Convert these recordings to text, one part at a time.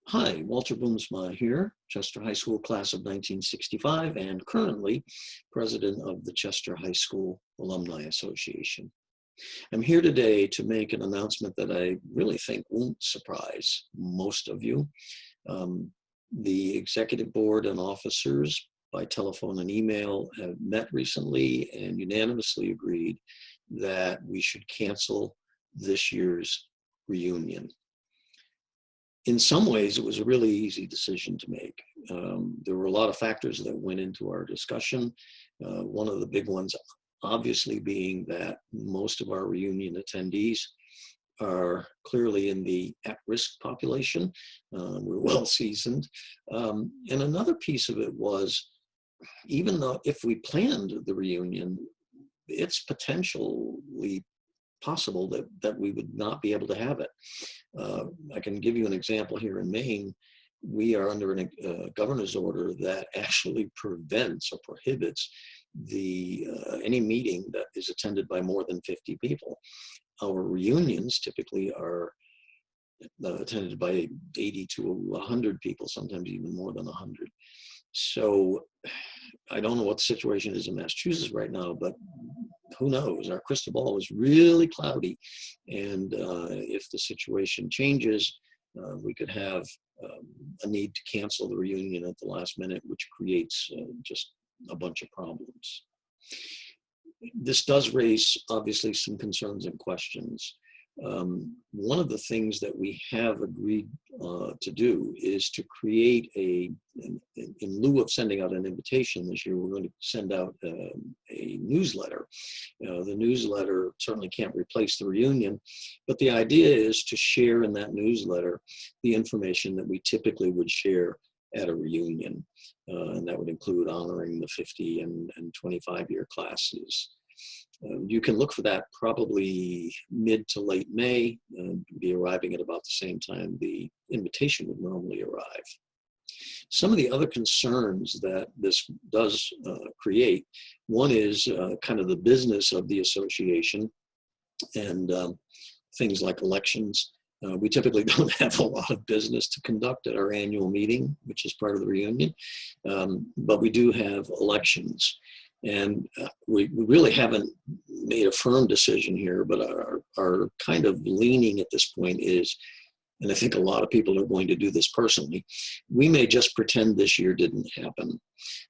Hi, Walter Boomsma here, Chester High School class of 1965 and currently president of the Chester High School Alumni Association. I'm here today to make an announcement that I really think won't surprise most of you. The executive board and officers by telephone and email have met recently and unanimously agreed that we should cancel this year's reunion. In some ways, it was a really easy decision to make. There were a lot of factors that went into our discussion. One of the big ones, obviously, being that most of our reunion attendees are clearly in the at-risk population. We're well seasoned. And another piece of it was, even though if we planned the reunion, it's potentially possible that we would not be able to have it. I can give you an example here in Maine. We are under a governor's order that actually prevents or prohibits any meeting that is attended by more than 50 people. Our reunions typically are attended by 80 to 100 people, sometimes even more than 100. So I don't know what the situation is in Massachusetts right now, but who knows? Our crystal ball is really cloudy. And if the situation changes, we could have a need to cancel the reunion at the last minute, which creates just a bunch of problems. This does raise, obviously, some concerns and questions. One of the things that we have agreed to do is to create in lieu of sending out an invitation this year, we're going to send out a newsletter. The newsletter certainly can't replace the reunion, but the idea is to share in that newsletter the information that we typically would share at a reunion. And that would include honoring the 50 and 25-year classes. You can look for that probably mid to late May, be arriving at about the same time the invitation would normally arrive. Some of the other concerns that this does create, one is kind of the business of the association and things like elections. We typically don't have a lot of business to conduct at our annual meeting, which is part of the reunion, but we do have elections. And we really haven't made a firm decision here, but our kind of leaning at this point is, and I think a lot of people are going to do this personally, we may just pretend this year didn't happen.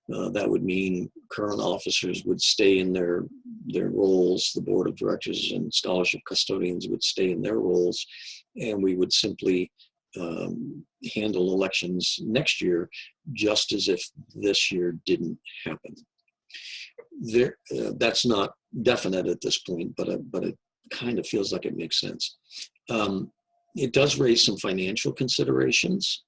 That would mean current officers would stay in their roles, the board of directors and scholarship custodians would stay in their roles, and we would simply handle elections next year just as if this year didn't happen. That's not definite at this point, but it kind of feels like it makes sense. It does raise some financial considerations,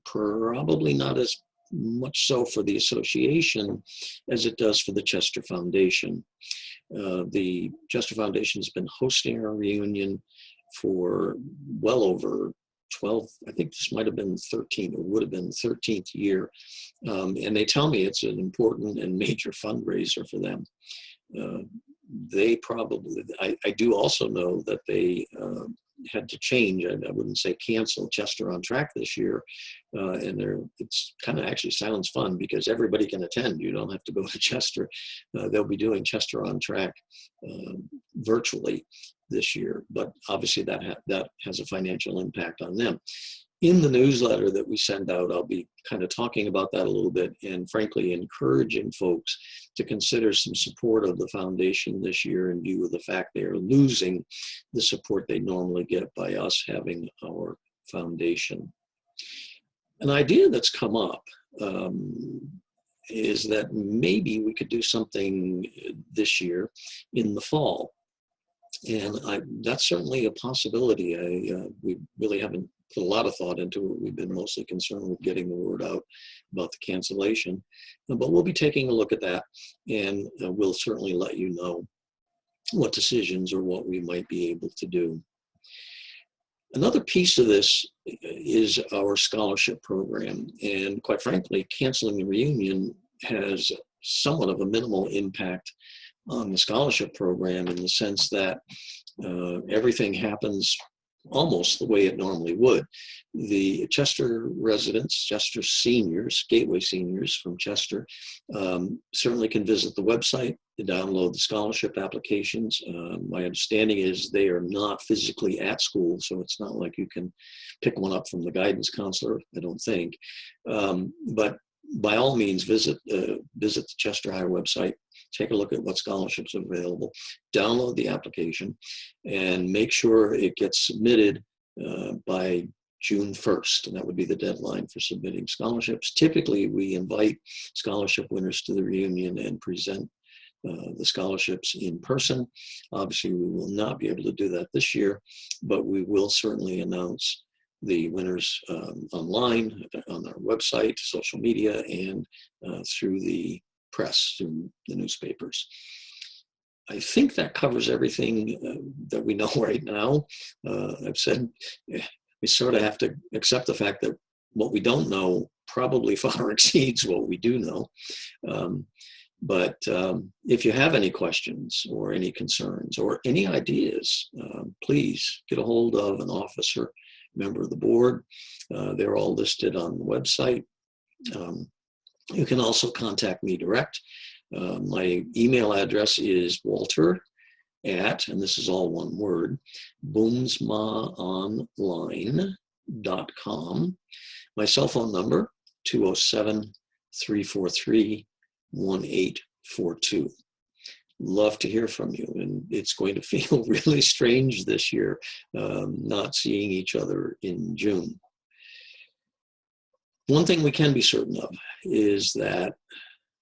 probably not as much so for the association as it does for the Chester Foundation. The Chester Foundation has been hosting our reunion for well over 12, I think this might have been 13 or would have been 13th year. And they tell me it's an important and major fundraiser for them. They probably, I do also know that they had to change, I wouldn't say cancel Chester on Track this year. And it's kind of actually sounds fun because everybody can attend. You don't have to go to Chester. They'll be doing Chester on Track virtually this year, but obviously that has a financial impact on them. In the newsletter that we send out, I'll be kind of talking about that a little bit and frankly encouraging folks to consider some support of the foundation this year in view of the fact they are losing the support they normally get by us having our foundation. An idea that's come up is that maybe we could do something this year in the fall. And that's certainly a possibility. We really haven't put a lot of thought into it. We've been mostly concerned with getting the word out about the cancellation. But we'll be taking a look at that, and we'll certainly let you know what decisions or what we might be able to do. Another piece of this is our scholarship program. And quite frankly, canceling the reunion has somewhat of a minimal impact on the scholarship program in the sense that everything happens almost the way it normally would. The Chester residents, Chester seniors, Gateway seniors from Chester, certainly can visit the website to download the scholarship applications. My understanding is they are not physically at school, so it's not like you can pick one up from the guidance counselor, I don't think. But by all means, visit the Chester High website, take a look at what scholarships are available, download the application, and make sure it gets submitted by June 1st, and that would be the deadline for submitting scholarships. Typically, we invite scholarship winners to the reunion and present the scholarships in person. Obviously, we will not be able to do that this year, but we will certainly announce the winners online, on our website, social media, and through the press, through the newspapers. I think that covers everything that we know right now. I've said we sort of have to accept the fact that what we don't know probably far exceeds what we do know. But if you have any questions or any concerns or any ideas, please get a hold of an officer, member of the board. They're all listed on the website. You can also contact me direct. My email address is walter at, and this is all one word, boomsmaonline.com. My cell phone number, 207-343-1842. Love to hear from you, and it's going to feel really strange this year, not seeing each other in June. One thing we can be certain of is that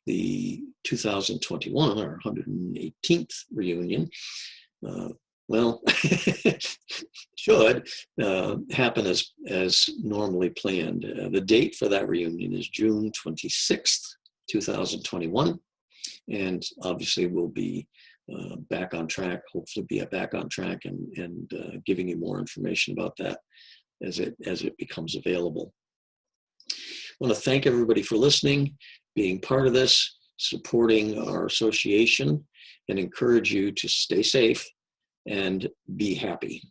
the 2021, our 118th reunion, should happen as normally planned. The date for that reunion is June 26th, 2021. And obviously we'll be back on track, hopefully be back on track and giving you more information about that as it becomes available. I want to thank everybody for listening, being part of this, supporting our association, and encourage you to stay safe and be happy.